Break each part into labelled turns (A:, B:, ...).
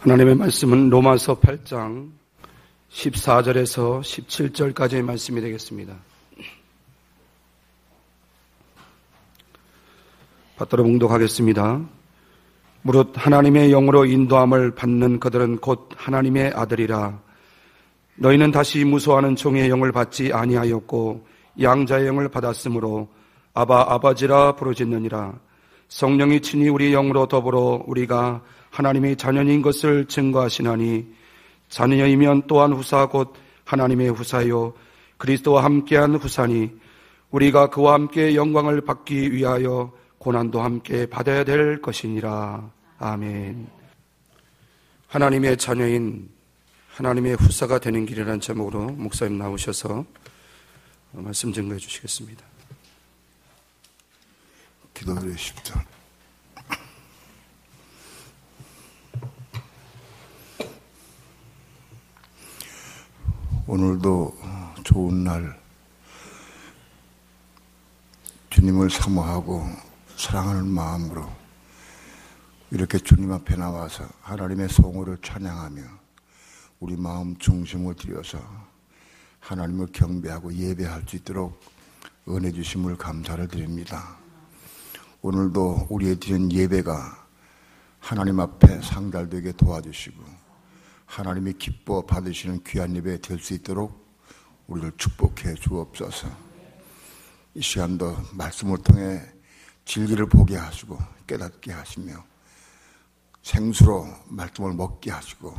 A: 하나님의 말씀은 로마서 8장 14절에서 17절까지의 말씀이 되겠습니다. 받들어 봉독하겠습니다. 무릇 하나님의 영으로 인도함을 받는 그들은 곧 하나님의 아들이라. 너희는 다시 무소하는 종의 영을 받지 아니하였고 양자의 영을 받았으므로 아바 아버지라 부르짖느니라. 성령이 친히 우리 영으로 더불어 우리가 하나님의 자녀인 것을 증거하시나니 자녀이면 또한 후사 곧 하나님의 후사요 그리스도와 함께한 후사니 우리가 그와 함께 영광을 받기 위하여 고난도 함께 받아야 될 것이니라. 아멘. 하나님의 자녀인 하나님의 후사가 되는 길이라는 제목으로 목사님 나오셔서 말씀 증거해 주시겠습니다.
B: 기도드리십시오. 오늘도 좋은 날 주님을 사모하고 사랑하는 마음으로 이렇게 주님 앞에 나와서 하나님의 성호를 찬양하며 우리 마음 중심을 들여서 하나님을 경배하고 예배할 수 있도록 은혜 주심을 감사를 드립니다. 오늘도 우리의 드린 예배가 하나님 앞에 상달되게 도와주시고 하나님이 기뻐 받으시는 귀한 예배 될 수 있도록 우리를 축복해 주옵소서. 이 시간도 말씀을 통해 진리를 보게 하시고 깨닫게 하시며 생수로 말씀을 먹게 하시고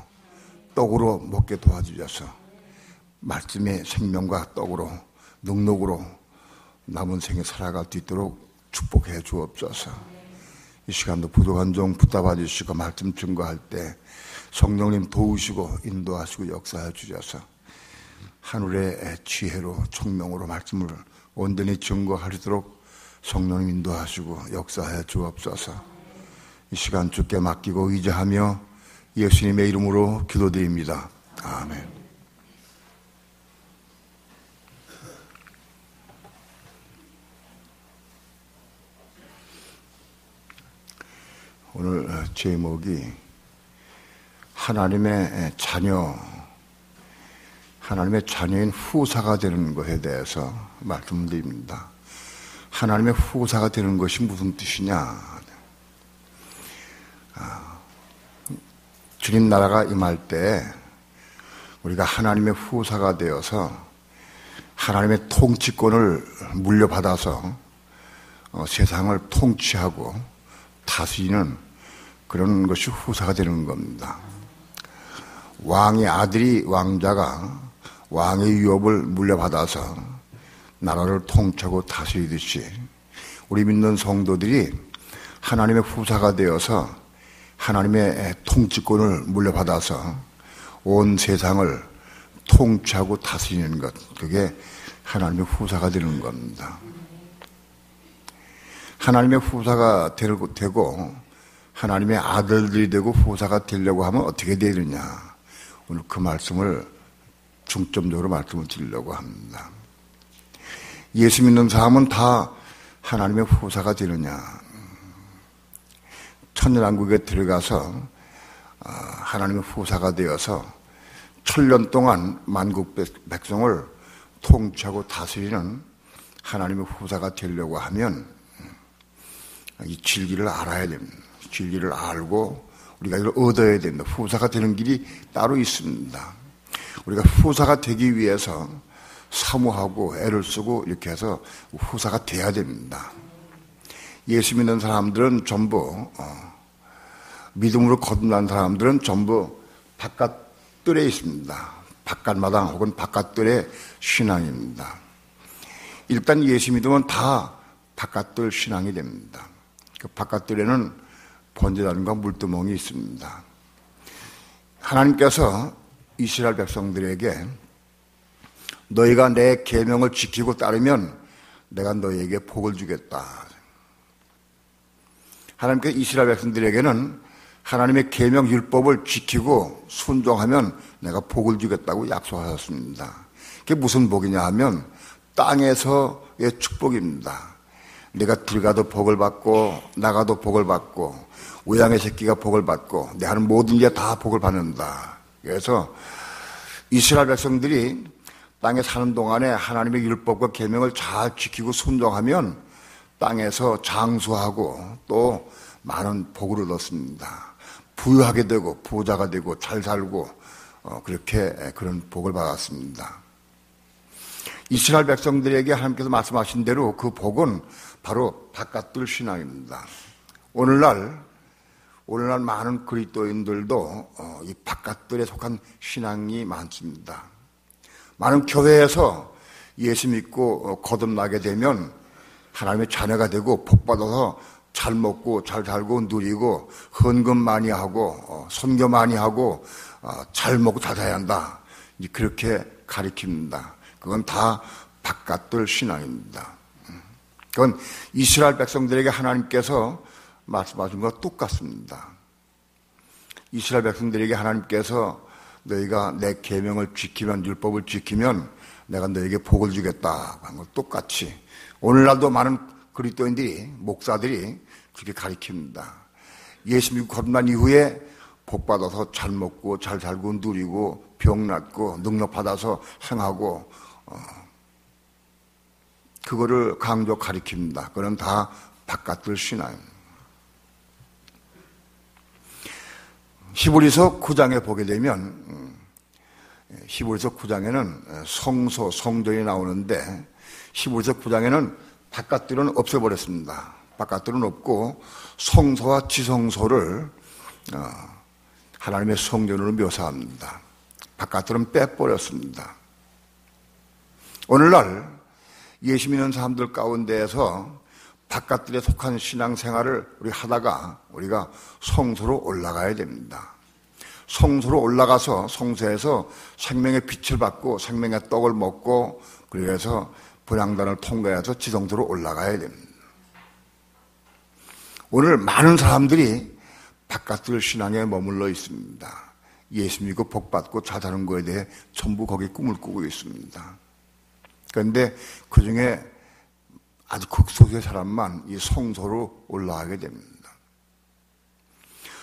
B: 떡으로 먹게 도와주셔서 말씀의 생명과 떡으로 능력으로 남은 생에 살아갈 수 있도록 축복해 주옵소서. 이 시간도 부족한 종 붙잡아 주시고 말씀 증거할 때 성령님 도우시고 인도하시고 역사해 주셔서 하늘의 지혜로 총명으로 말씀을 온전히 증거하시도록 성령님 인도하시고 역사해 주옵소서. 이 시간 주께 맡기고 의지하며 예수님의 이름으로 기도드립니다. 아멘. 오늘 제목이 하나님의 자녀, 하나님의 자녀인 후사가 되는 것에 대해서 말씀드립니다. 하나님의 후사가 되는 것이 무슨 뜻이냐? 주님 나라가 임할 때 우리가 하나님의 후사가 되어서 하나님의 통치권을 물려받아서 세상을 통치하고 다스리는 그런 것이 후사가 되는 겁니다. 왕의 아들이 왕자가 왕의 유업을 물려받아서 나라를 통치하고 다스리듯이 우리 믿는 성도들이 하나님의 후사가 되어서 하나님의 통치권을 물려받아서 온 세상을 통치하고 다스리는 것, 그게 하나님의 후사가 되는 겁니다. 하나님의 후사가 되고 하나님의 아들들이 되고 후사가 되려고 하면 어떻게 되느냐, 오늘 그 말씀을 중점적으로 말씀을 드리려고 합니다. 예수 믿는 사람은 다 하나님의 후사가 되느냐, 천년왕국에 들어가서 하나님의 후사가 되어서 1000년 동안 만국 백성을 통치하고 다스리는 하나님의 후사가 되려고 하면 이 진리를 알아야 됩니다. 진리를 알고 우리가 이걸 얻어야 됩니다. 후사가 되는 길이 따로 있습니다. 우리가 후사가 되기 위해서 사모하고 애를 쓰고 이렇게 해서 후사가 돼야 됩니다. 예수 믿는 사람들은 전부 믿음으로 거듭난 사람들은 전부 바깥뜰에 있습니다. 바깥마당 혹은 바깥뜰의 신앙입니다. 일단 예수 믿으면 다 바깥뜰 신앙이 됩니다. 그 바깥뜰에는 번제단과 물두멍이 있습니다. 하나님께서 이스라엘 백성들에게 너희가 내 계명을 지키고 따르면 내가 너희에게 복을 주겠다. 하나님께서 이스라엘 백성들에게는 하나님의 계명 율법을 지키고 순종하면 내가 복을 주겠다고 약속하셨습니다. 그게 무슨 복이냐 하면 땅에서의 축복입니다. 내가 들어가도 복을 받고 나가도 복을 받고 우양의 새끼가 복을 받고 내 하는 모든 게 다 복을 받는다. 그래서 이스라엘 백성들이 땅에 사는 동안에 하나님의 율법과 계명을 잘 지키고 순종하면 땅에서 장수하고 또 많은 복을 얻었습니다. 부유하게 되고 부자가 되고 잘 살고 그렇게 그런 복을 받았습니다. 이스라엘 백성들에게 하나님께서 말씀하신 대로 그 복은 바로 바깥들 신앙입니다. 오늘날 많은 그리스도인들도 이 바깥들에 속한 신앙이 많습니다. 많은 교회에서 예수 믿고 거듭나게 되면 하나님의 자녀가 되고 복받아서 잘 먹고 잘 살고 누리고 헌금 많이 하고 선교 많이 하고 잘 먹고 잘 살아야 한다. 그렇게 가리킵니다. 그건 다 바깥들 신앙입니다. 그건 이스라엘 백성들에게 하나님께서 말씀하신 것과 똑같습니다. 이스라엘 백성들에게 하나님께서 너희가 내 계명을 지키면 율법을 지키면 내가 너희에게 복을 주겠다 하는 것 똑같이 오늘날도 많은 그리스도인들이 목사들이 그렇게 가리킵니다. 예수 믿고 거듭난 이후에 복 받아서 잘 먹고 잘 살고 누리고 병 낫고 능력 받아서 행하고 그거를 강조 가리킵니다. 그건 다 바깥들 신앙입니다. 히브리서 9장에 보게 되면 히브리서 9장에는 성소, 성전이 나오는데 히브리서 9장에는 바깥들은 없애버렸습니다. 바깥들은 없고 성소와 지성소를 하나님의 성전으로 묘사합니다. 바깥들은 빼버렸습니다. 오늘날 예수 믿는 사람들 가운데에서 바깥들에 속한 신앙생활을 우리 하다가 우리가 성소로 올라가야 됩니다. 성소로 올라가서 성소에서 생명의 빛을 받고 생명의 떡을 먹고 그래서 분향단을 통과해서 지성소로 올라가야 됩니다. 오늘 많은 사람들이 바깥들 신앙에 머물러 있습니다. 예수 믿고 복 받고 잘 사는 거에 대해 전부 거기 꿈을 꾸고 있습니다. 그런데 그 중에 아주 극소수의 사람만 이 성소로 올라가게 됩니다.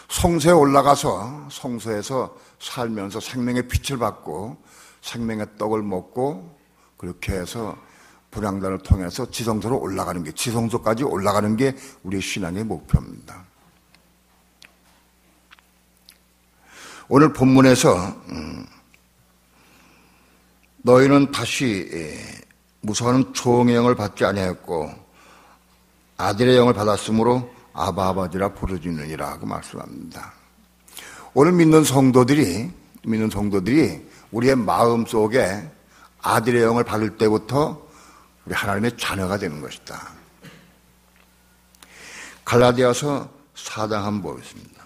B: 성소에 올라가서 성소에서 살면서 생명의 빛을 받고 생명의 떡을 먹고 그렇게 해서 분향단을 통해서 지성소로 올라가는 게 지성소까지 올라가는 게 우리의 신앙의 목표입니다. 오늘 본문에서 너희는 다시 무서워하는 종의 영을 받지 아니하였고 아들의 영을 받았으므로 아바 아버지라 부르짖느니라 그 말씀합니다. 오늘 믿는 성도들이 우리의 마음 속에 아들의 영을 받을 때부터 우리 하나님의 자녀가 되는 것이다. 갈라디아서 4장 한번 보겠습니다.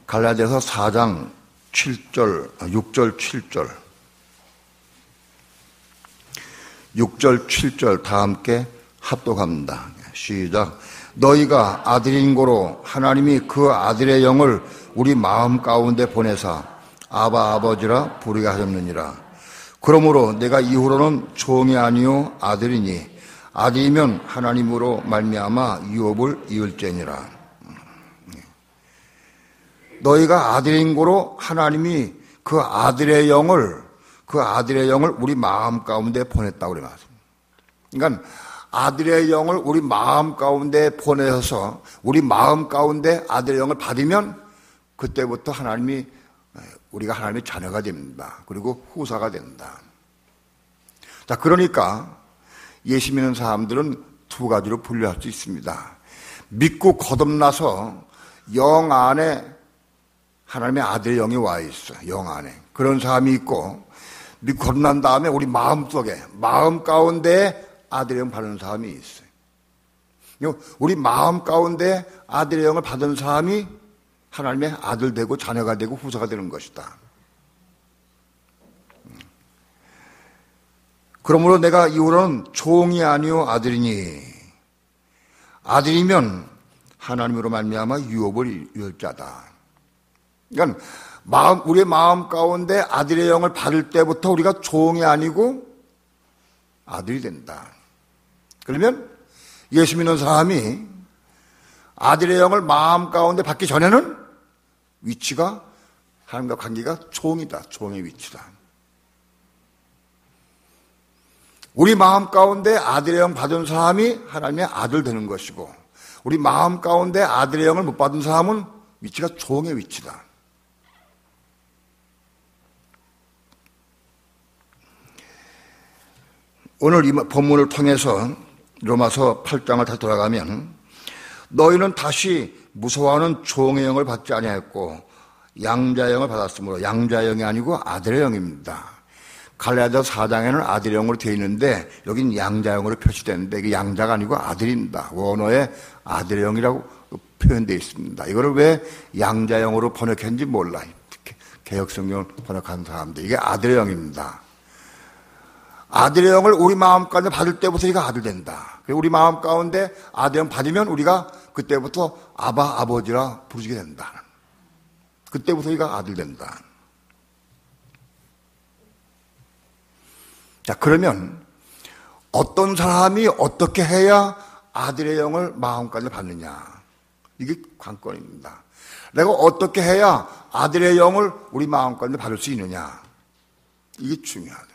B: 갈라디아서 4장 7절, 6절, 7절 6절, 7절 다 함께 합독합니다. 시작. 너희가 아들인 고로 하나님이 그 아들의 영을 우리 마음 가운데 보내사 아바 아버지라 부르게 하셨느니라. 그러므로 내가 이후로는 종이 아니요 아들이니 아들이면 하나님으로 말미암아 유업을 이을지니라. 너희가 아들인 고로 하나님이 그 아들의 영을 우리 마음 가운데 보냈다고 그래 말습니다. 그러니까 아들의 영을 우리 마음 가운데 보내서 우리 마음 가운데 아들의 영을 받으면 그때부터 우리가 하나님의 자녀가 됩니다. 그리고 후사가 된다. 자, 그러니까 예수 믿는 사람들은 두 가지로 분류할 수 있습니다. 믿고 거듭나서 영 안에 하나님의 아들의 영이 와 있어. 영 안에. 그런 사람이 있고 믿고 거듭난 다음에 우리 마음 속에 마음 가운데 아들의 영 받은 사람이 있어요. 우리 마음 가운데 아들의 영을 받은 사람이 하나님의 아들 되고 자녀가 되고 후사가 되는 것이다. 그러므로 내가 이후로는 종이 아니요 아들이니 아들이면 하나님으로 말미암아 유업을 이을 자다. 그러니까 우리의 마음 가운데 아들의 영을 받을 때부터 우리가 종이 아니고 아들이 된다. 그러면 예수 믿는 사람이 아들의 영을 마음 가운데 받기 전에는 위치가 하나님과 관계가 종이다. 종의 위치다. 우리 마음 가운데 아들의 영 받은 사람이 하나님의 아들 되는 것이고, 우리 마음 가운데 아들의 영을 못 받은 사람은 위치가 종의 위치다. 오늘 이 본문을 통해서 로마서 8장을 다시 돌아가면, 너희는 다시 무서워하는 종의 영을 받지 아니하였고 양자의 영을 받았으므로, 양자의 영이 아니고 아들의 영입니다. 갈라디아 4장에는 아들의 영으로 되어 있는데 여긴 양자의 영으로 표시되는데 이게 양자가 아니고 아들입니다. 원어에 아들의 영이라고 표현되어 있습니다. 이거를 왜 양자의 영으로 번역했는지 몰라요. 개역성경을 번역한 사람들. 이게 아들의 영입니다. 아들의 영을 우리 마음 가운데 받을 때부터 이가 아들 된다. 우리 마음 가운데 아들의 영 받으면 우리가 그때부터 아바, 아버지라 부르게 된다. 그때부터 이가 아들 된다. 자, 그러면 어떤 사람이 어떻게 해야 아들의 영을 마음 가운데 받느냐. 이게 관건입니다. 내가 어떻게 해야 아들의 영을 우리 마음 가운데 받을 수 있느냐. 이게 중요하다.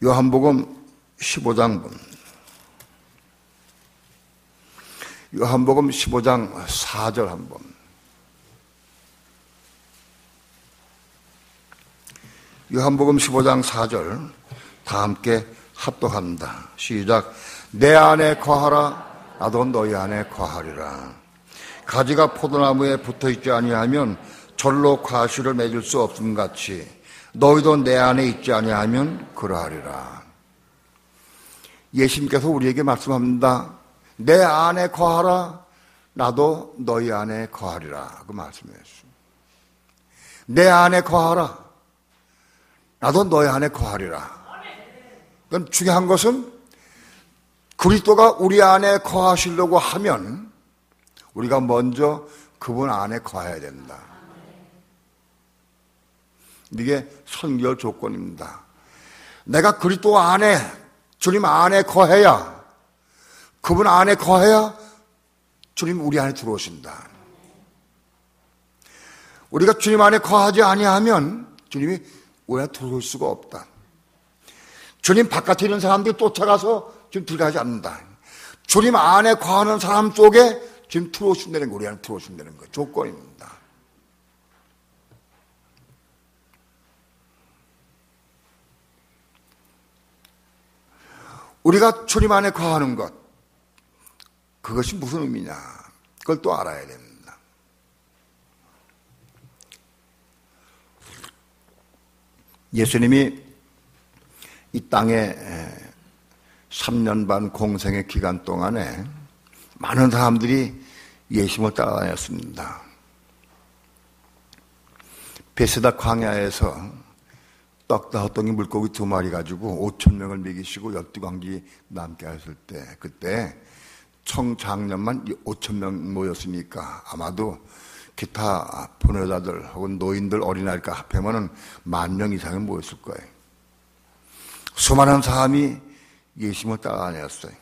B: 요한복음 15장 본. 요한복음 15장 4절 한번. 요한복음 15장 4절 다 함께 합독합니다. 시작. 내 안에 거하라 나도 너희 안에 거하리라. 가지가 포도나무에 붙어있지 아니하면 절로 과실을 맺을 수 없음 같이 너희도 내 안에 있지 아니하면 그러하리라. 예수님께서 우리에게 말씀합니다. 내 안에 거하라 나도 너희 안에 거하리라. 그 말씀이었습니다. 내 안에 거하라 나도 너희 안에 거하리라. 그럼 중요한 것은 그리스도가 우리 안에 거하시려고 하면 우리가 먼저 그분 안에 거해야 된다. 이게 선결 조건입니다. 내가 그리스도 안에, 주님 안에 거해야, 그분 안에 거해야 주님 우리 안에 들어오신다. 우리가 주님 안에 거하지 아니하면 주님이 우리 안에 들어올 수가 없다. 주님 바깥에 있는 사람들이 쫓아가서 지금 들어가지 않는다. 주님 안에 거하는 사람 속에 지금 들어오신다는 거, 우리 안에 들어오신다는 거 조건입니다. 우리가 주님 안에 거하는 것, 그것이 무슨 의미냐, 그걸 또 알아야 됩니다. 예수님이 이 땅에 3년 반 공생의 기간 동안에 많은 사람들이 예수님을 따라다녔습니다. 베세다 광야에서 떡 5덩이 물고기 2마리 가지고 5,000명을 먹이시고 12광지 남게 하셨을 때, 그때 청장년만 5,000명 모였으니까 아마도 기타 보내자들 혹은 노인들 어린아이가 합하면은 10,000명 이상이 모였을 거예요. 수많은 사람이 예수님을 따라다녔어요.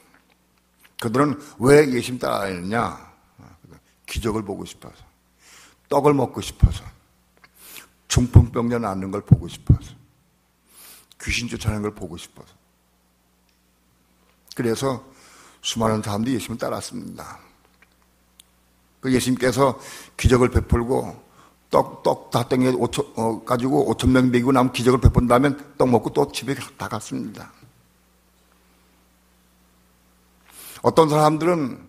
B: 그들은 왜 예수님 따라다녔냐? 기적을 보고 싶어서, 떡을 먹고 싶어서, 중풍병자 낫는 걸 보고 싶어서, 귀신 쫓아내는 걸 보고 싶어서. 그래서 수많은 사람들이 예수님을 따랐습니다. 그 예수님께서 기적을 베풀고 떡 5덩이 가지고 5,000명 먹이고 나면 기적을 베푼다면 떡 먹고 또 집에 다 갔습니다. 어떤 사람들은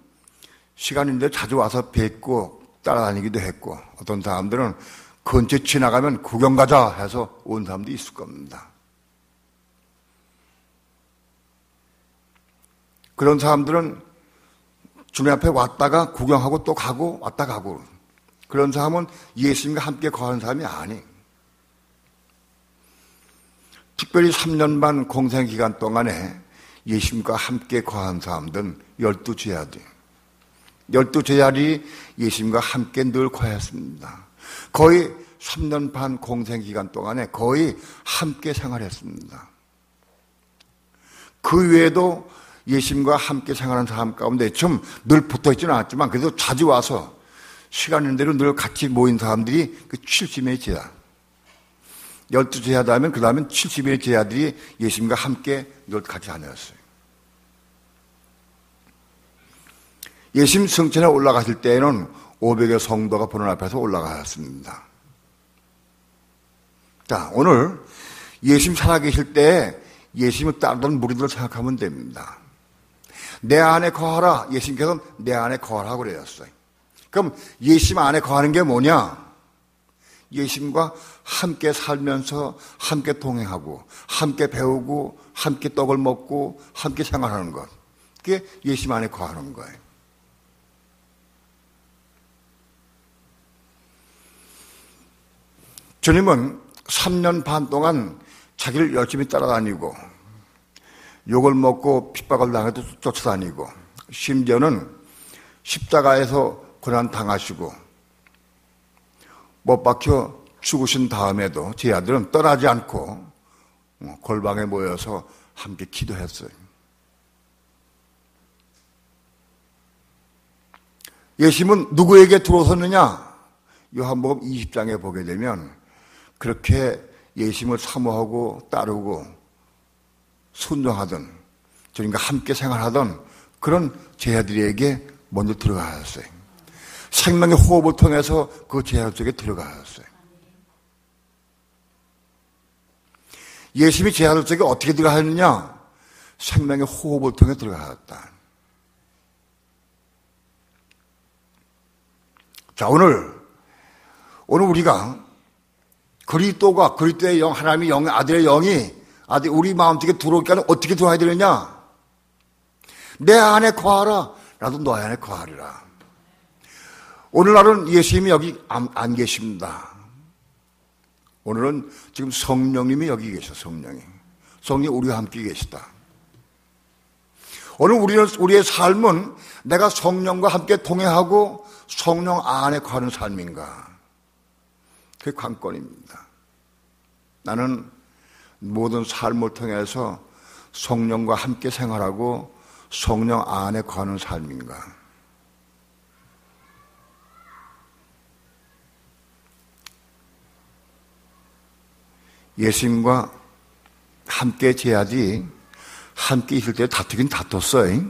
B: 시간인데 자주 와서 뵙고 따라다니기도 했고, 어떤 사람들은 근처 지나가면 구경 가자 해서 온 사람도 있을 겁니다. 그런 사람들은 주님 앞에 왔다가 구경하고 또 가고 왔다 가고, 그런 사람은 예수님과 함께 거하는 사람이 아니에요. 특별히 3년 반 공생 기간 동안에 예수님과 함께 거한 사람들은 12제자들. 12제자들이 예수님과 함께 늘 거했습니다. 거의 3년 반 공생 기간 동안에 거의 함께 생활했습니다. 그 외에도 예수님과 함께 생활하는 사람 가운데 좀 늘 붙어 있지는 않았지만 그래도 자주 와서 시간 있는 대로 늘 같이 모인 사람들이 그 70명의 제자, 12제자다 하면 그 다음엔 70명의 제자들이 예수님과 함께 늘 같이 다녔어요. 예수님 성전에 올라가실 때에는 500여 성도가 보는 앞에서 올라가셨습니다. 자, 오늘 예수님 살아계실 때 예수님을 따르던 무리들을 생각하면 됩니다. 내 안에 거하라. 예수님께서는 내 안에 거하라고 그러셨어요. 그럼 예수님 안에 거하는 게 뭐냐? 예수님과 함께 살면서 함께 동행하고 함께 배우고 함께 떡을 먹고 함께 생활하는 것. 그게 예수님 안에 거하는 거예요. 주님은 3년 반 동안 자기를 열심히 따라다니고 욕을 먹고 핍박을 당해도 쫓아다니고 심지어는 십자가에서 고난 당하시고 못 박혀 죽으신 다음에도 제 아들은 떠나지 않고 골방에 모여서 함께 기도했어요. 예수님은 누구에게 들어섰느냐? 요한복음 20장에 보게 되면 그렇게 예수님을 사모하고 따르고 순종하던 주님과 함께 생활하던 그런 제자들에게 먼저 들어가셨어요. 생명의 호흡을 통해서 그 제자 속에 들어가셨어요. 예수님이 제자들 속에 어떻게 들어가셨느냐? 생명의 호흡을 통해 들어가셨다. 자, 오늘 우리가 그리스도가 그리스도의 영, 하나님의 영, 아들의 영이 우리 마음속에 들어오니까 어떻게 들어와야 되느냐? 내 안에 거하라. 나도 너희 안에 거하리라. 오늘날은 예수님이 여기 안 계십니다. 오늘은 지금 성령님이 여기 계셔. 성령님 우리와 함께 계시다. 오늘 우리의 삶은 내가 성령과 함께 동행하고 성령 안에 거하는 삶인가? 그게 관건입니다. 나는 모든 삶을 통해서 성령과 함께 생활하고 성령 안에 거하는 삶인가? 예수님과 함께 제자들이 함께 있을 때 다투긴 다퉜어요.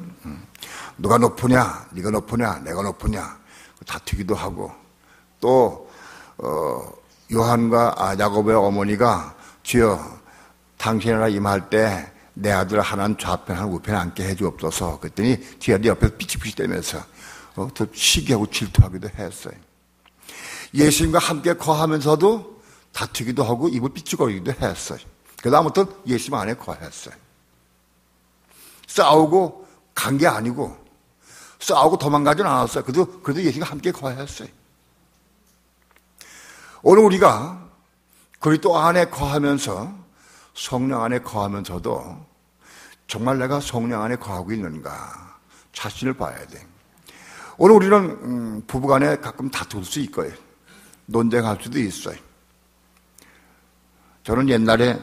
B: 누가 높으냐, 네가 높으냐, 내가 높으냐 다투기도 하고 또 요한과 야고보의 어머니가 주여 당신이라 임할 때 내 아들 하나는 좌편 하나는 우편에 앉게 해주옵소서. 그랬더니 제자들이 옆에서 피치피치 대면서 더 시기하고 질투하기도 했어요. 예수님과 함께 거하면서도 다투기도 하고 입을 삐죽거리기도 했어요. 그래서 아무튼 예수님 안에 거했어요. 싸우고 간 게 아니고 싸우고 도망가지는 않았어요. 그래도 예수님과 함께 거했어요. 오늘 우리가 그리스도 안에 거하면서 성령 안에 거하면서도 정말 내가 성령 안에 거하고 있는가 자신을 봐야 돼. 오늘 우리는 부부간에 가끔 다툴 수 있고요. 논쟁할 수도 있어요. 저는 옛날에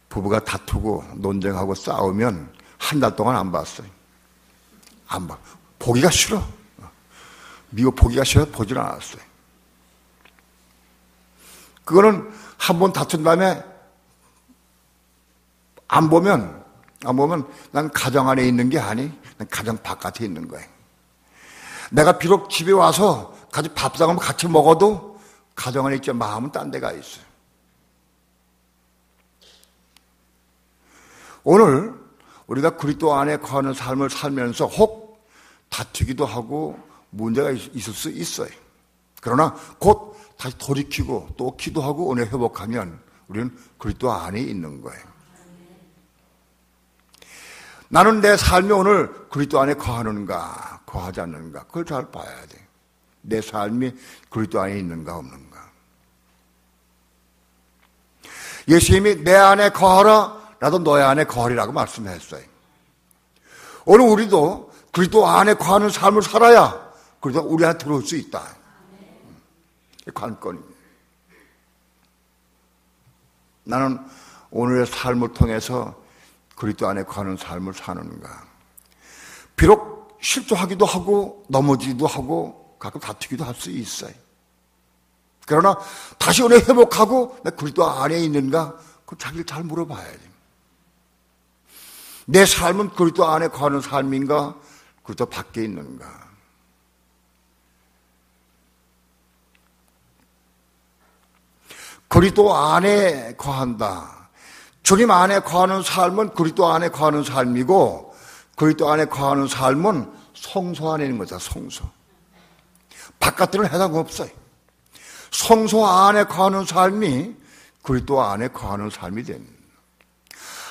B: 부부가 다투고 논쟁하고 싸우면 한 달 동안 안 봤어요. 안 봐. 보기가 싫어. 미워 보기가 싫어서 보질 않았어요. 그거는 한 번 다툰 다음에 안 보면 난 가정 안에 있는 게 아니, 난 가정 바깥에 있는 거예요. 내가 비록 집에 와서 같이 밥상을 같이 먹어도 가정 안에 있지 마음은 딴 데가 있어요. 오늘 우리가 그리스도 안에 거하는 삶을 살면서 혹 다투기도 하고 문제가 있을 수 있어요. 그러나 곧 다시 돌이키고 또 기도하고 은혜 회복하면 우리는 그리스도 안에 있는 거예요. 나는 내 삶이 오늘 그리스도 안에 거하는가 거하지 않는가 그걸 잘 봐야 돼. 내 삶이 그리스도 안에 있는가 없는가. 예수님이 내 안에 거하라 나도 너의 안에 거하리라고 말씀했어요. 오늘 우리도 그리스도 안에 거하는 삶을 살아야 그리스도 우리 안에 들어올 수 있다. 관건입니다. 나는 오늘의 삶을 통해서 그리스도 안에 거하는 삶을 사는가? 비록 실수하기도 하고 넘어지기도 하고 가끔 다투기도 할 수 있어요. 그러나 다시 은혜 회복하고 내 그리스도 안에 있는가? 그 자기를 잘 물어봐야지. 내 삶은 그리스도 안에 거하는 삶인가? 그리스도 밖에 있는가? 그리스도 안에 거한다. 주님 안에 거하는 삶은 그리스도 안에 거하는 삶이고, 그리스도 안에 거하는 삶은 성소 안에 있는 거죠. 성소. 바깥들은 해당 없어요. 성소 안에 거하는 삶이 그리스도 안에 거하는 삶이 됩니다.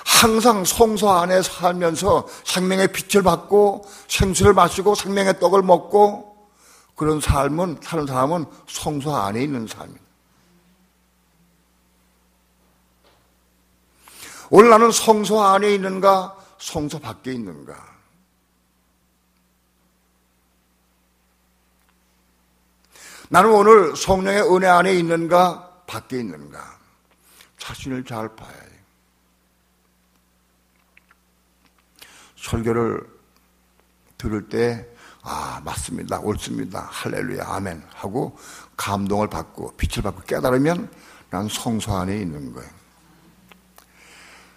B: 항상 성소 안에 살면서 생명의 빛을 받고 생수를 마시고 생명의 떡을 먹고 그런 삶은, 사는 사람은 성소 안에 있는 삶입니다. 오늘 나는 성소 안에 있는가, 성소 밖에 있는가? 나는 오늘 성령의 은혜 안에 있는가, 밖에 있는가? 자신을 잘 봐야 해요. 설교를 들을 때, 아, 맞습니다, 옳습니다, 할렐루야, 아멘 하고 감동을 받고 빛을 받고 깨달으면 난 성소 안에 있는 거예요.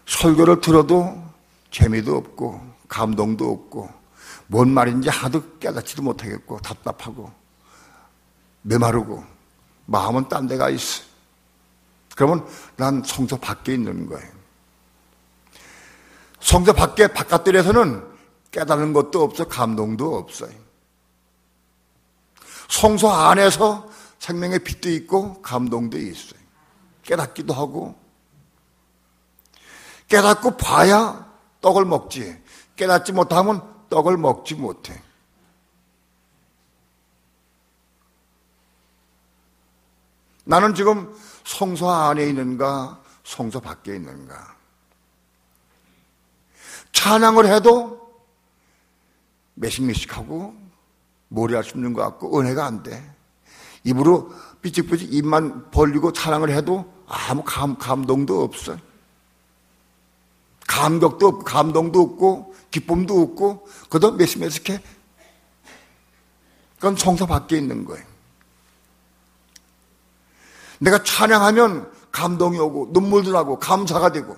B: 설교를 들어도 재미도 없고 감동도 없고 뭔 말인지 하도 깨닫지도 못하겠고 답답하고 메마르고 마음은 딴 데가 있어. 그러면 난 성소 밖에 있는 거예요. 성소 밖에 바깥들에서는 깨닫는 것도 없어, 감동도 없어요. 성소 안에서 생명의 빛도 있고 감동도 있어요. 깨닫기도 하고, 깨닫고 봐야 떡을 먹지, 깨닫지 못하면 떡을 먹지 못해. 나는 지금 성소 안에 있는가, 성소 밖에 있는가? 찬양을 해도 매식매식하고 머리알 씹는 것 같고 은혜가 안 돼. 입으로 삐직삐직 입만 벌리고 찬양을 해도 아무 감동도 없어. 감격도 없고 감동도 없고 기쁨도 없고 그것도 매식매식해. 그건 성소 밖에 있는 거예요. 내가 찬양하면 감동이 오고 눈물도 나고 감사가 되고,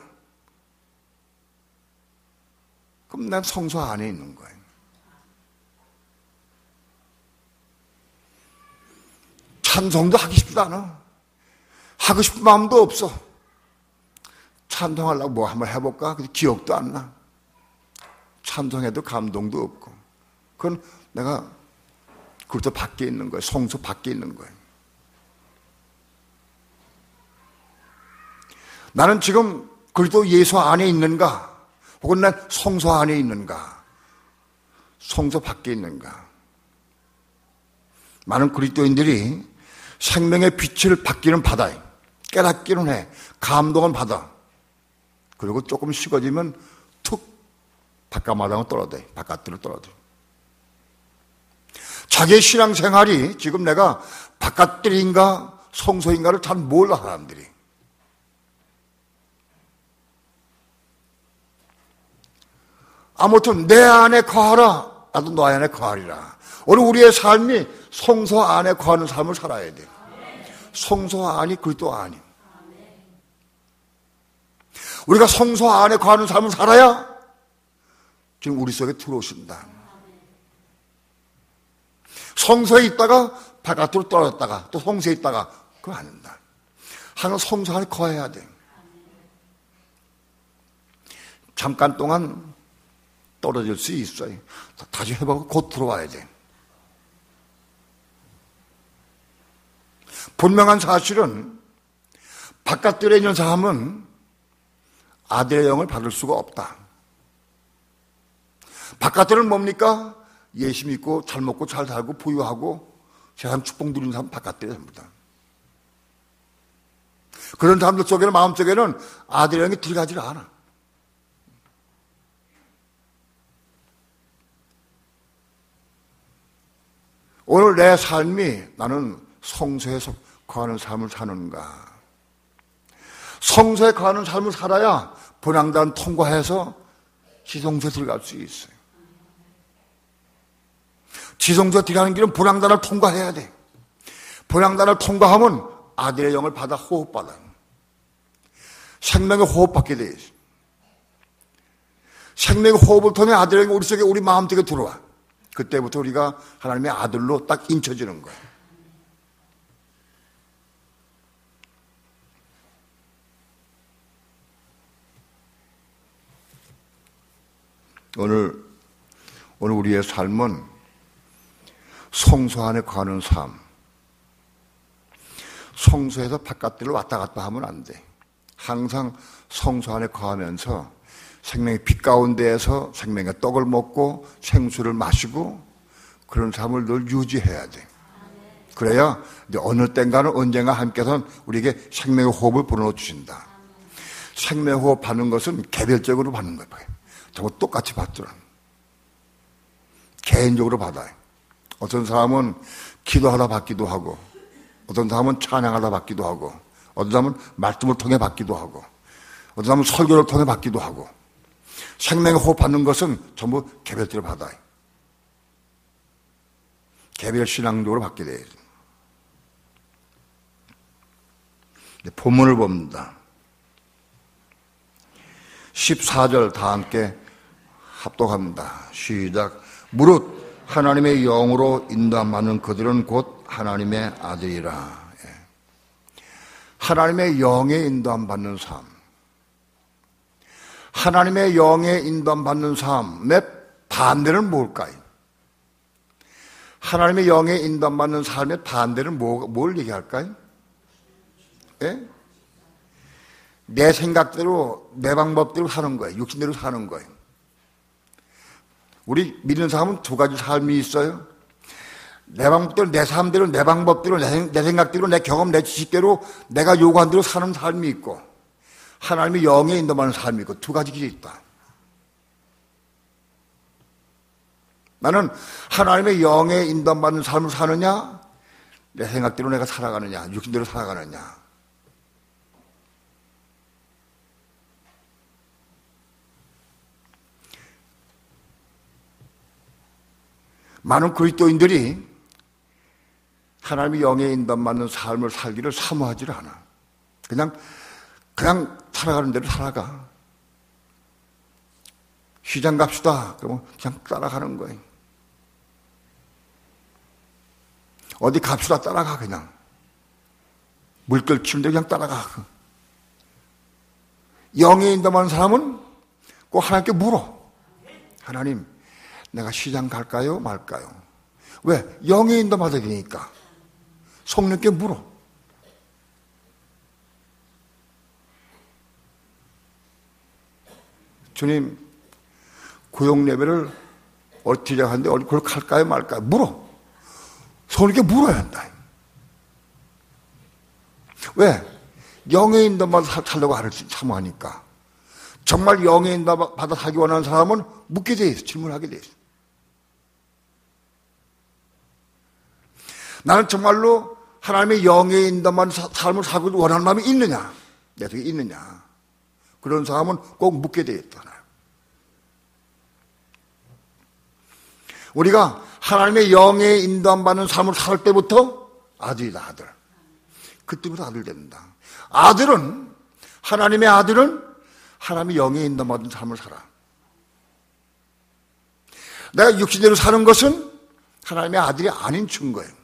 B: 그럼 난 성소 안에 있는 거예요. 찬송도 하기 싶지도 않아. 하고 싶은 마음도 없어. 찬송하려고 뭐 한번 해볼까? 기억도 안 나. 찬송해도 감동도 없고. 그건 내가 그것도 밖에 있는 거예요. 성소 밖에 있는 거예요. 나는 지금 그리스도 예수 안에 있는가? 혹은 난 성소 안에 있는가? 성소 밖에 있는가? 많은 그리스도인들이 생명의 빛을 받기는 받아요. 깨닫기는 해. 감동은 받아. 그리고 조금 식어지면 툭 바깥마당을 떨어져요. 바깥으로 떨어져요. 자기의 신앙생활이 지금 내가 바깥들인가 성소인가를 잘 몰라, 사람들이. 아무튼 내 안에 거하라, 나도 너 안에 거하리라. 오늘 우리의 삶이 성소 안에 거하는 삶을 살아야 돼. 성소 안이 그리스도 안이. 우리가 성소 안에 거하는 삶을 살아야 지금 우리 속에 들어오신다. 성소에 있다가 바깥으로 떨어졌다가 또 성소에 있다가 그거 안 된다. 항상 성소 안에 거해야 돼. 잠깐 동안 떨어질 수 있어요. 다시 회복하고 곧 들어와야 돼. 분명한 사실은 바깥들에 있는 사람은 아들의 영을 받을 수가 없다. 바깥들은 뭡니까? 예수 믿고 잘 먹고 잘 살고 부유하고 세상 축복 누리는 사람 바깥들이 됩니다. 그런 사람들 속에는, 마음속에는 아들의 영이 들어가질 않아. 오늘 내 삶이 나는 성소에서 거하는 삶을 사는가? 성소에 거하는 삶을 살아야 분향단 통과해서 지성소에 들어갈 수 있어요. 지성소에 들어가는 길은 분향단을 통과해야 돼. 분향단을 통과하면 아들의 영을 받아 호흡받아요. 생명의 호흡받게 돼 있어요. 생명의 호흡을 통해 아들의 영이 우리 속에, 우리 마음 속에 들어와. 그때부터 우리가 하나님의 아들로 딱 인쳐지는 거예요. 오늘 우리의 삶은 성소 안에 거하는 삶. 성소에서 바깥으로 왔다 갔다 하면 안 돼. 항상 성소 안에 거하면서 생명의 빛 가운데에서 생명의 떡을 먹고 생수를 마시고 그런 삶을 늘 유지해야 돼. 그래야 어느 땐가는 언젠가 하나님께서는 우리에게 생명의 호흡을 불어넣어 주신다. 생명의 호흡 받는 것은 개별적으로 받는 거예요. 정말 똑같이 받더라. 개인적으로 받아요. 어떤 사람은 기도하다 받기도 하고, 어떤 사람은 찬양하다 받기도 하고, 어떤 사람은 말씀을 통해 받기도 하고, 어떤 사람은 설교를 통해 받기도 하고, 생명의 호흡 받는 것은 전부 개별적으로 받아요. 개별 신앙적으로 받게 돼요. 본문을 봅니다. 14절 다 함께 합독합니다. 시작. 무릇 하나님의 영으로 인도함받는 그들은 곧 하나님의 아들이라. 하나님의 영에 인도함받는 삶. 하나님의 영에 인도함받는 삶의 반대는 뭘까요? 하나님의 영에 인도함받는 삶의 반대는 뭘 얘기할까요? 예? 내 생각대로, 내 방법대로 사는 거예요. 육신대로 사는 거예요. 우리 믿는 사람은 두 가지 삶이 있어요. 내 방법대로, 내 삶대로, 내 방법대로, 내 생각대로, 내 경험, 내 지식대로 내가 요구한 대로 사는 삶이 있고, 하나님의 영에 인도하는 삶이 있고, 두 가지 길이 있다. 나는 하나님의 영에 인도받는 삶을 사느냐, 내 생각대로 내가 살아가느냐, 육신대로 살아가느냐. 많은 그리스도인들이 하나님의 영에 인도받는 삶을 살기를 사모하지 않아. 그냥 살아가는 대로 살아가. 시장 갑시다. 그러면 그냥 따라가는 거예요. 어디 갑시다. 따라가 그냥. 물결 치는데 그냥 따라가. 영에 인도받는 사람은 꼭 하나님께 물어. 하나님, 내가 시장 갈까요? 말까요? 왜? 영에 인도받아야 되니까. 성령께 물어. 주님, 구역 예배를 어떻게 하는데 그걸 갈까요? 말까요? 물어. 성령께 물어야 한다. 왜? 영에 인도받아 살려고 하를 사모하니까. 정말 영에 인도받아 살기 원하는 사람은 묻게 돼 있어. 질문하게 돼 있어. 나는 정말로 하나님의 영에 인도받는 삶을 살고 원하는 마음이 있느냐? 내 속에 있느냐? 그런 사람은 꼭 묻게 돼 있다. 우리가 하나님의 영에 인도받는 삶을 살 때부터 아들이다, 아들. 그때부터 아들 된다. 하나님의 아들은 하나님의 영에 인도받는 삶을 살아. 내가 육신대로 사는 것은 하나님의 아들이 아닌 증거예요.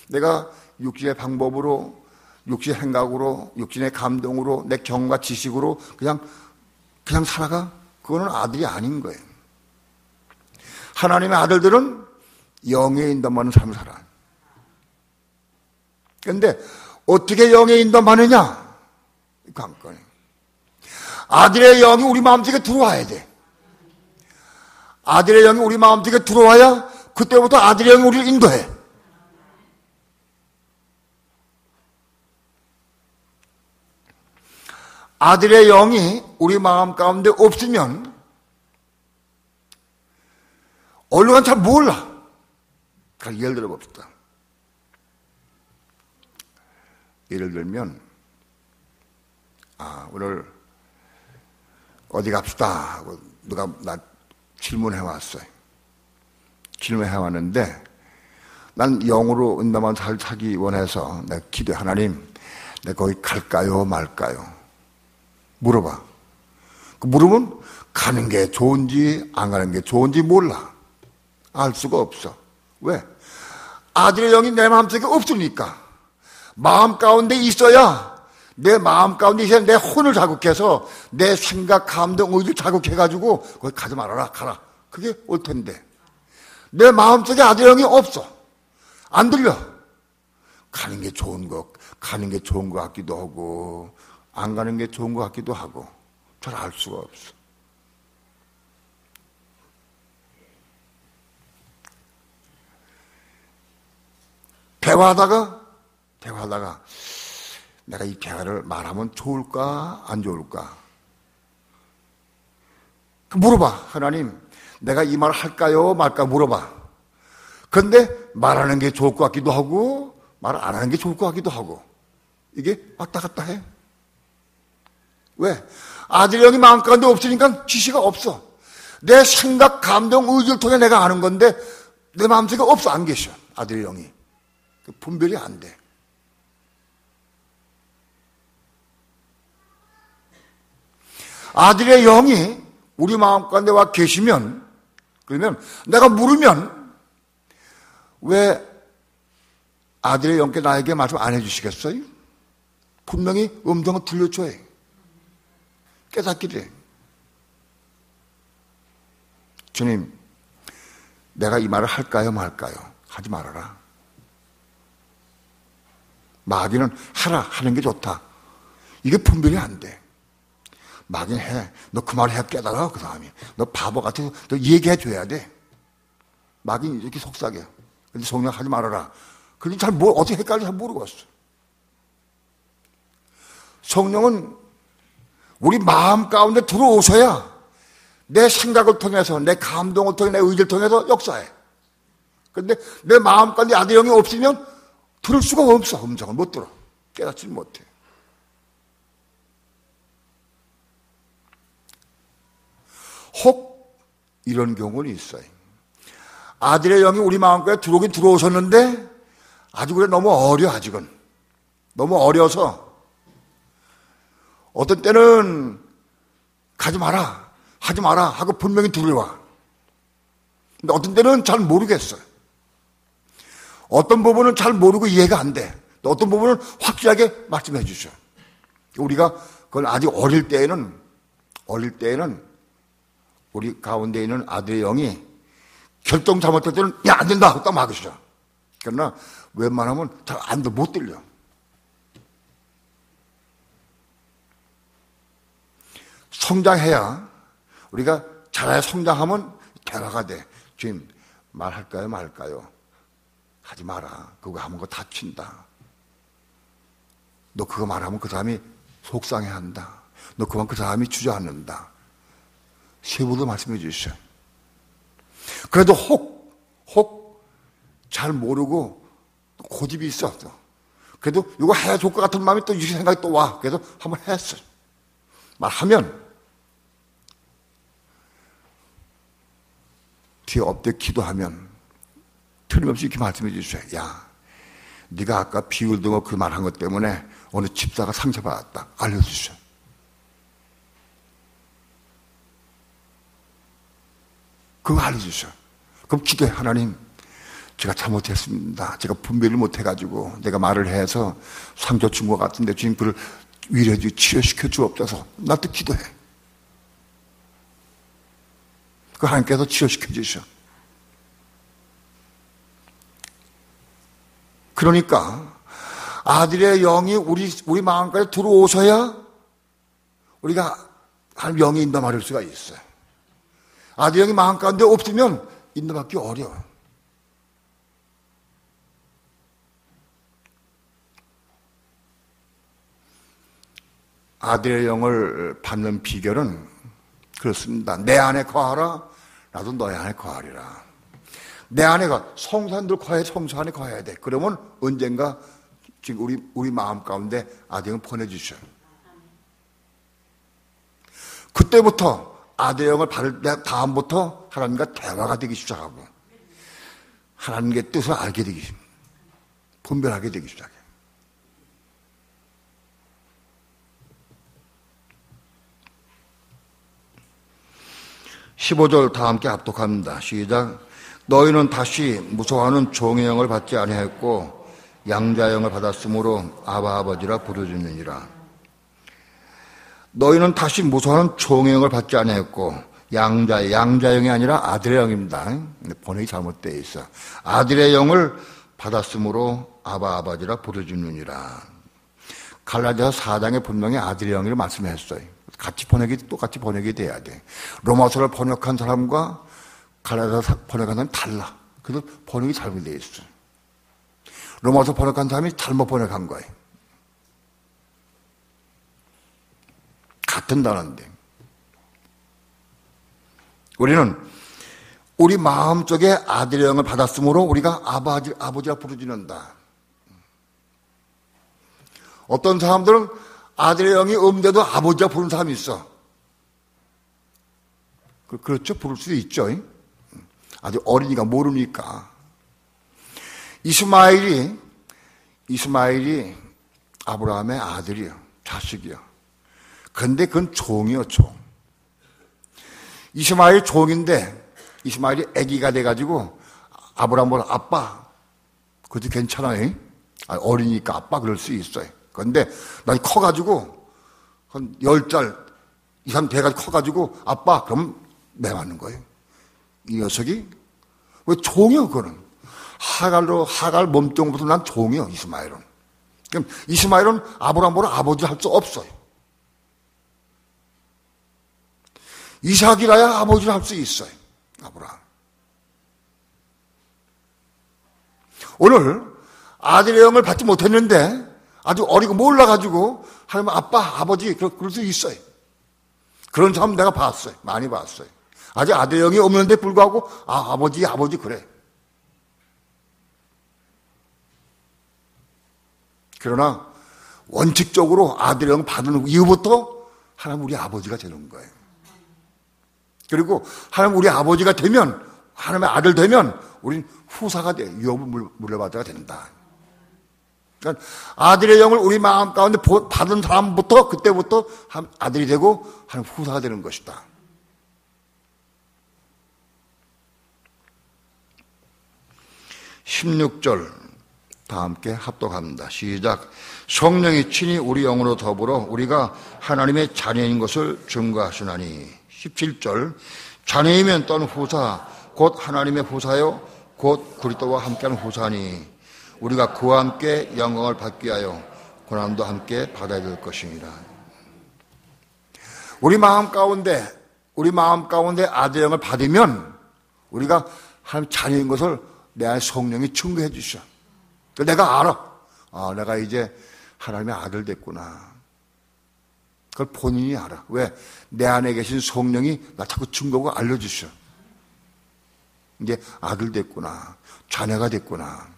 B: 내가 육신의 방법으로, 육신의 생각으로, 육신의 감동으로, 내 경험과 지식으로 그냥 살아가? 그거는 아들이 아닌 거예요. 하나님의 아들들은 영에 인도받는 삶을 살아. 그런데 어떻게 영에 인도받느냐? 관건이. 아들의 영이 우리 마음속에 들어와야 돼. 아들의 영이 우리 마음속에 들어와야 그때부터 아들의 영이 우리를 인도해. 아들의 영이 우리 마음 가운데 없으면 얼른 잘 몰라. 예를 들어 봅시다. 예를 들면, 오늘 어디 갑시다 하고 누가 나 질문해 왔어요. 질문해 왔는데 난 영으로 은담한 살기 원해서 내가 기도해. 하나님, 내가 거기 갈까요 말까요? 물어봐. 물으면 가는 게 좋은지 안 가는 게 좋은지 몰라. 알 수가 없어. 왜? 아들의 영이 내 마음속에 없으니까. 마음 가운데 있어야, 내 마음 가운데 있어야 내 혼을 자극해서 내 생각, 감정, 의지를 자극해가지고 거기 가지 말아라, 가라. 그게 올 텐데. 내 마음속에 아들의 영이 없어. 안 들려. 가는 게 좋은 것 같기도 하고, 안 가는 게 좋은 것 같기도 하고, 잘 알 수가 없어. 대화하다가 내가 이 대화를 말하면 좋을까 안 좋을까 물어봐. 하나님, 내가 이 말을 할까요 말까 물어봐. 그런데 말하는 게 좋을 것 같기도 하고 말 안 하는 게 좋을 것 같기도 하고, 이게 왔다 갔다 해. 왜? 아들의 영이 마음 가운데 없으니까 지시가 없어. 내 생각, 감정, 의지를 통해 내가 아는 건데 내 마음속에 없어. 안 계셔, 아들의 영이. 분별이 안 돼. 아들의 영이 우리 마음 가운데 와 계시면, 그러면 내가 물으면 왜 아들의 영께 나에게 말씀 안 해주시겠어요? 분명히 음성을 들려줘야 해. 깨닫기를 해. 주님, 내가 이 말을 할까요 말까요? 하지 말아라. 마귀는 하라, 하는 게 좋다. 이게 분별이 안 돼. 마귀는 해. 너 그 말 해, 깨달아. 그 다음에 너 바보 같아서 너 얘기해 줘야 돼. 마귀는 이렇게 속삭여. 근데 성령 하지 말아라. 그런데 어떻게 헷갈려 잘 모르겠어. 성령은 우리 마음 가운데 들어오셔야 내 생각을 통해서, 내 감동을 통해, 내 의지를 통해서 역사해. 그런데 내 마음 가운데 아들의 영이 없으면 들을 수가 없어. 음성을 못 들어. 깨닫지 못해. 혹 이런 경우는 있어요. 아들의 영이 우리 마음까지 들어오긴 들어오셨는데 아직 그래 너무 어려. 아직은 너무 어려서 어떤 때는 가지 마라, 하지 마라 하고 분명히 들어와. 근데 어떤 때는 잘 모르겠어요. 어떤 부분은 잘 모르고 이해가 안 돼. 또 어떤 부분은 확실하게 말씀해 주셔. 우리가 그걸 아직 어릴 때에는 우리 가운데 있는 아들의 영이 결정 잘못할 때는 야, 안 된다 하고 딱 막으셔. 그러나 웬만하면 잘 안 돼, 못 들려. 성장해야, 우리가 잘해야 성장하면 대화가 돼. 주님, 말할까요 말까요? 하지 마라. 그거 하면 그거 다친다. 너 그거 말하면 그 사람이 속상해한다. 너 그만 그 사람이 주저앉는다. 세부도 말씀해 주시죠. 그래도 혹 잘 모르고 고집이 있어. 그래도 이거 해야 좋을 것 같은 마음이 또 이 생각이 또 와. 그래서 한번 했어. 말하면 뒤에 엎드려 기도하면 틀림없이 이렇게 말씀해 주셔요. 야, 네가 아까 비울 등어 그 말한 것 때문에 어느 집사가 상처받았다. 알려주셔. 그거 알려주셔. 그럼 기도해. 하나님, 제가 잘못했습니다. 제가 분별을 못해가지고 내가 말을 해서 상처 준 것 같은데 주님 그를 위로해 주고 치료시켜 주옵소서. 나 또 기도해. 그 하나님께서 치료시켜 주셔. 그러니까 아들의 영이 우리 마음까지 들어오셔야 우리가 하나님 영이 인도받을 수가 있어요. 아들의 영이 마음 가운데 없으면 인도받기 어려워. 아들의 영을 받는 비결은 그렇습니다. 내 안에 거하라, 나도 너희 안에 거하리라. 내 안에가 성산들 거해, 성소 안에 거해야 돼. 그러면 언젠가 지금 우리 마음 가운데 아들을 보내주셔. 그때부터 아들의 영을 받을 때 다음부터 하나님과 대화가 되기 시작하고 하나님의 뜻을 알게 되기, 분별하게 되기 시작해요. (15절) 다 함께 합독합니다. 시작. 너희는 다시 무서워하는 종의 영을 받지 아니하였고 양자의 영을 받았으므로 아바 아버지라 부르짖느니라. 너희는 다시 무서워하는 종의 영을 받지 아니하였고 양자의 영이 아니라 아들의 영입니다. 번역이 잘못되어 있어. 아들의 영을 받았으므로 아바 아버지라 부르짖느니라. 갈라디아서 4장에 분명히 아들의 영이라고 말씀했어요. 똑같이 번역이 돼야 돼. 로마서를 번역한 사람과 갈라디아서 번역한 사람이 달라. 그래서 번역이 잘못되어 있어. 로마서 번역한 사람이 잘못 번역한 거예요. 같은 단어인데. 우리는 우리 마음속에 아들의 영을 받았으므로 우리가 아버지라 부르짖는다. 어떤 사람들은 아들의 영이 없는데도 아버지라 부르는 사람이 있어. 그렇죠? 부를 수도 있죠. 아직 어리니까 모르니까. 이스마엘이 아브라함의 아들이요, 자식이요. 근데 그건 종이요, 종. 이스마엘이 종인데 이스마엘이 아기가 돼가지고 아브라함 보고 아빠, 그것도 괜찮아요. 어리니까 아빠 그럴 수 있어요. 그런데 난 커가지고 한 10살 이상 돼가지고 커가지고 아빠 그럼 매 맞는 거예요. 이 녀석이 왜 종이요? 그거는 하갈 몸종부터 난 종이요. 이스마엘은. 그럼 이스마엘은 아브라함 보고 아버지 할 수 없어요. 이삭이라야 아버지를 할 수 있어요. 아브라함. 오늘 아들의 영을 받지 못했는데 아주 어리고 몰라가지고 하나님 아빠, 아버지 그럴 수 있어요. 그런 사람 내가 봤어요. 많이 봤어요. 아직 아들의 영이 없는데 불구하고 아버지 그래. 그러나 원칙적으로 아들의 영을 받은 이후부터 하나님 우리 아버지가 되는 거예요. 그리고 하나님 우리 아버지가 되면, 하나님의 아들 되면 우린 후사가 돼. 유업을 물려받아야 된다. 그러니까 아들의 영을 우리 마음 가운데 받은 사람부터 그때부터 아들이 되고 하나님 후사가 되는 것이다. (16절) 다 함께 합독합니다. 시작. 성령이 친히 우리 영으로 더불어 우리가 하나님의 자녀인 것을 증거하시나니. (17절) 자녀이면 또는 후사 곧 하나님의 후사요 곧 그리스도와 함께하는 후사니 우리가 그와 함께 영광을 받기 위하여 고난도 함께 받아야 될 것이니라. 우리 마음 가운데 아들의 영을 받으면 우리가 하나님 자녀인 것을 내 안에 성령이 증거해 주셔. 내가 알아. 내가 이제 하나님의 아들 됐구나. 그걸 본인이 알아. 왜? 내 안에 계신 성령이 나 자꾸 증거하고 알려주셔. 이제 아들 됐구나. 자녀가 됐구나.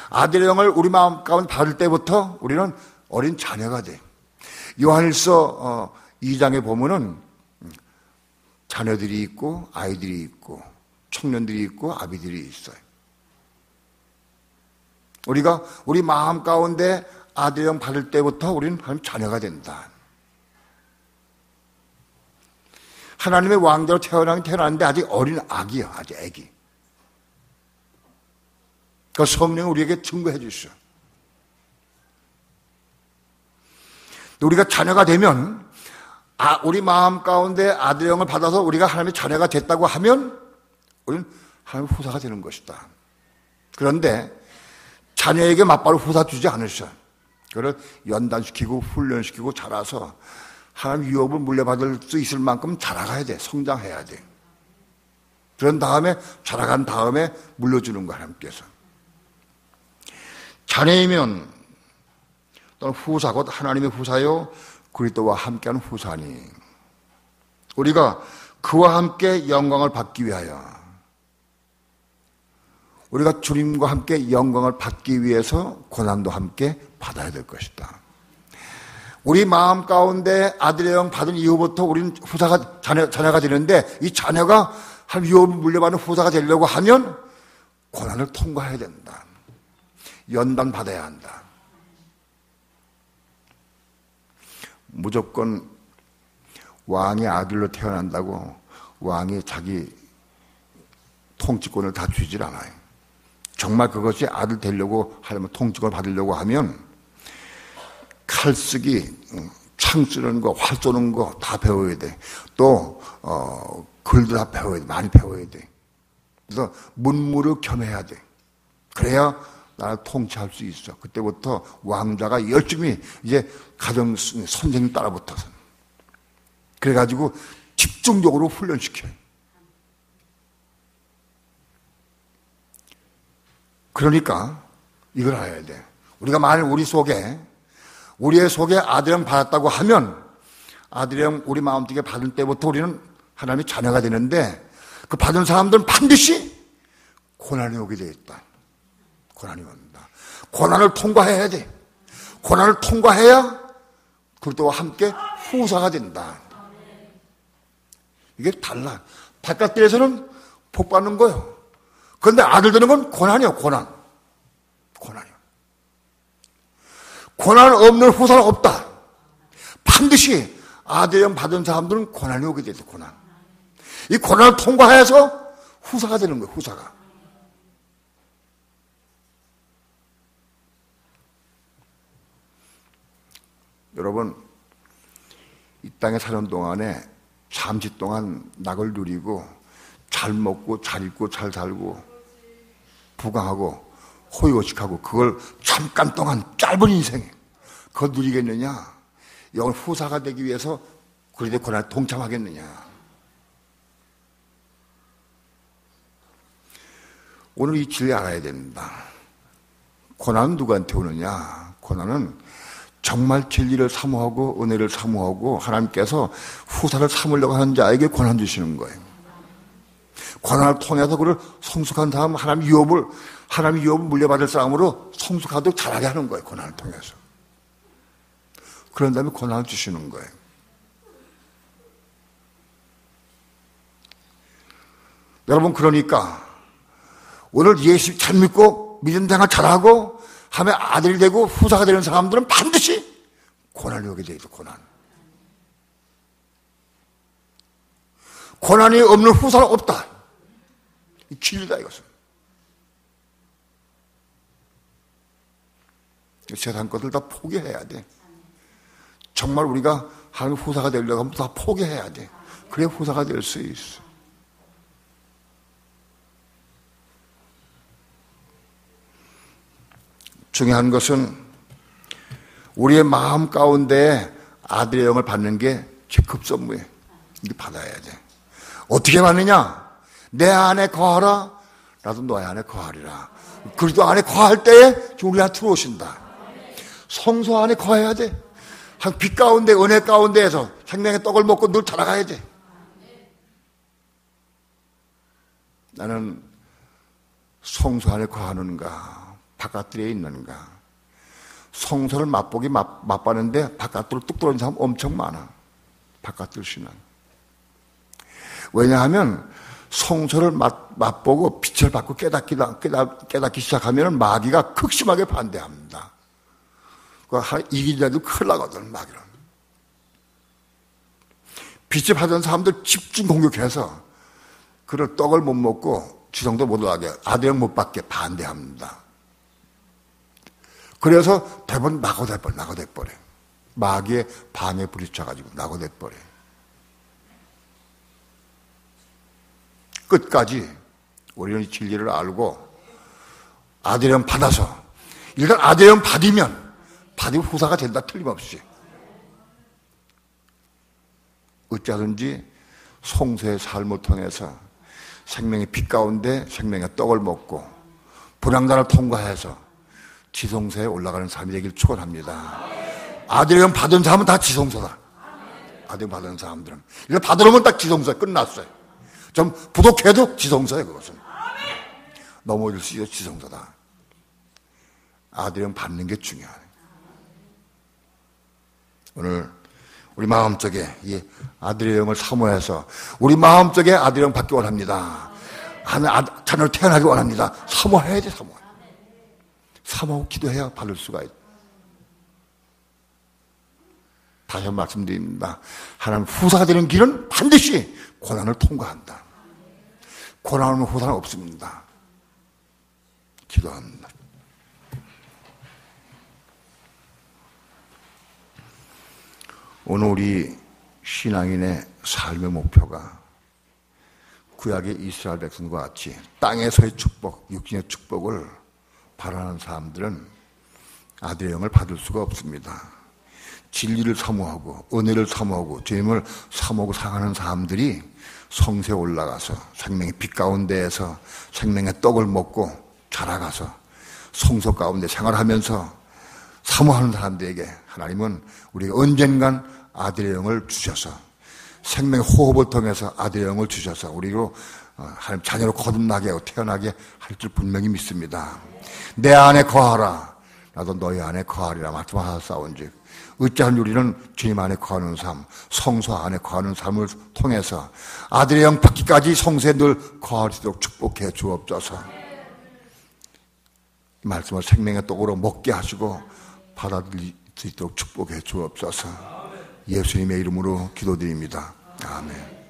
B: 아들의 영을 우리 마음 가운데 받을 때부터 우리는 어린 자녀가 돼. 요한일서 2장에 보면은 자녀들이 있고 아이들이 있고 청년들이 있고 아비들이 있어요. 우리가 우리 마음 가운데 아들의 영 받을 때부터 우리는 하나님 자녀가 된다. 하나님의 왕자로 태어났는데 아직 어린 아기야. 아직 아기. 그 성령이 우리에게 증거해 주셔. 우리가 자녀가 되면 우리 마음 가운데 아들의 영을 받아서 우리가 하나님의 자녀가 됐다고 하면 우리는 하나님의 후사가 되는 것이다. 그런데 자녀에게 맞바로 후사 주지 않으셔. 그걸 연단시키고 훈련시키고 자라서 하나님 유업을 물려받을 수 있을 만큼 자라가야 돼. 성장해야 돼. 그런 다음에 자라간 다음에 물려주는 거 하나님께서. 자녀이면 또는 후사 곧 하나님의 후사요 그리스도와 함께하는 후사니 우리가 그와 함께 영광을 받기 위하여 우리가 주님과 함께 영광을 받기 위해서 고난도 함께 받아야 될 것이다. 우리 마음 가운데 아들의 영 받은 이후부터 우리는 후사가, 자녀가 되는데, 이 자녀가 하나님 유업을 물려받는 후사가 되려고 하면 고난을 통과해야 된다. 연단 받아야 한다. 무조건 왕의 아들로 태어난다고 왕이 자기 통치권을 다 주질 않아요. 정말 그것이 아들 되려고 하려면, 통치권을 받으려고 하면 칼 쓰기, 창 쓰는 거, 활 쏘는 거 다 배워야 돼. 또 글도 다 배워야 돼. 많이 배워야 돼. 그래서 문무를 겸해야 돼. 그래야 나를 통치할 수 있어. 그때부터 왕자가 열심히 이제 가정 선생님 따라붙어서, 그래가지고 집중적으로 훈련시켜요. 그러니까 이걸 알아야 돼. 우리가 만일 우리의 속에 아들형 받았다고 하면, 아들형 우리 마음속에 받을 때부터 우리는 하나님의 자녀가 되는데, 그 받은 사람들은 반드시 고난이 오게 되어 있다. 고난이 온다. 고난을 통과해야 돼. 고난을 통과해야 그것과 함께 후사가 된다. 이게 달라. 바깥들에서는 복 받는 거예요. 그런데 아들 되는 건 고난이에요. 고난이요. 고난 없는 후사는 없다. 반드시 아들형 받은 사람들은 고난이 오게 돼요. 고난. 이 고난을 통과해서 후사가 되는 거예요. 후사가. 여러분, 이 땅에 사는 동안에 잠시 동안 낙을 누리고 잘 먹고 잘 입고 잘 살고 부강하고 호의호식하고, 그걸 잠깐 동안 짧은 인생에 그걸 누리겠느냐? 영원 후사가 되기 위해서 그런데 고난에 동참하겠느냐? 오늘 이 진리 알아야 됩니다. 고난은 누구한테 오느냐? 고난은 정말 진리를 사모하고 은혜를 사모하고 하나님께서 후사를 삼으려고 하는 자에게 고난 주시는 거예요. 고난을 통해서 그를 성숙한 다음 하나님 유업을 물려받을 사람으로 성숙하도록 잘하게 하는 거예요. 고난을 통해서. 그런 다음에 고난을 주시는 거예요. 여러분, 그러니까 오늘 예수 잘 믿고 믿음 생활 잘하고 하면 아들이 되고 후사가 되는 사람들은 반드시 고난이 오게 돼 있어. 고난이 없는 후사는 없다. 이 진리다, 이것은. 세상 것들 다 포기해야 돼. 정말 우리가 하나님 후사가 되려고 하면 다 포기해야 돼. 그래 후사가 될 수 있어. 중요한 것은 우리의 마음 가운데 아들의 영을 받는 게 최급선무예요. 이게 받아야 돼. 어떻게 받느냐? 내 안에 거하라. 나도 너의 안에 거하리라. 그리스도 안에 거할 때에 우리 안에 들어오신다. 성소 안에 거해야 돼. 한 빛 가운데, 은혜 가운데에서 생명의 떡을 먹고 늘 자라가야 돼. 나는 성소 안에 거하는가? 바깥들에 있는가? 성소를 맛봤는데 바깥으로 뚝 떨어진 사람 엄청 많아. 바깥들 신앙. 왜냐하면 성소를 맛보고 빛을 받고 깨닫기 시작하면 마귀가 극심하게 반대합니다. 이기려도 큰일 나거든, 마귀는. 빛을 받은 사람들 집중 공격해서 그를 떡을 못 먹고 지성도 못 하게, 아들형 못 받게 반대합니다. 그래서 대부분 낙오돼버려. 마귀의 방에 부딪혀가지고 낙오돼버려. 끝까지 우리는 이 진리를 알고 아들형 받아서, 일단 아들형 받으면 후사가 된다, 틀림없이. 어쩌든지 성소의 삶을 통해서 생명의 빛 가운데 생명의 떡을 먹고 불황단을 통과해서 지성소에 올라가는 삶이 되길 축원합니다. 아들형 받은 사람은 다 지성소다. 아들형 받은 사람들은 이걸 받으려면 딱 지성소에 끝났어요. 좀 부족해도 지성소에, 그것은 넘어질 수 있어. 지성소다. 아들형 받는 게 중요해. 오늘 우리 마음속에 이 아들의 영을 사모해서 우리 마음속에 아들의 영 받기 원합니다. 자녀를 태어나기 원합니다. 사모해야 돼, 사모하고 기도해야 받을 수가 있다. 다시 한번 말씀드립니다. 하나님 후사가 되는 길은 반드시 고난을 통과한다. 고난 없는 후사는 없습니다. 기도합니다. 오늘 우리 신앙인의 삶의 목표가 구약의 이스라엘 백성과 같이 땅에서의 축복, 육신의 축복을 바라는 사람들은 아들의 영을 받을 수가 없습니다. 진리를 사모하고 은혜를 사모하고 주님을 사모하고 사랑하는 사람들이 성세에 올라가서 생명의 빛 가운데에서 생명의 떡을 먹고 자라가서 성소 가운데 생활하면서 사모하는 사람들에게 하나님은 우리가 언젠간 아들의 영을 주셔서 생명의 호흡을 통해서 아들의 영을 주셔서 우리로 하나님 자녀로 거듭나게 하고 태어나게 할 줄 분명히 믿습니다. 내 안에 거하라 나도 너희 안에 거하리라 말씀하셨사온즉 어찌하면 우리는 주님 안에 거하는 삶, 성소 안에 거하는 삶을 통해서 아들의 영 받기까지 성소에 늘 거할 수 있도록 축복해 주옵소서. 이 말씀을 생명의 떡으로 먹게 하시고 받아들일 수 있도록 축복해 주옵소서. 예수님의 이름으로 기도드립니다. 아멘.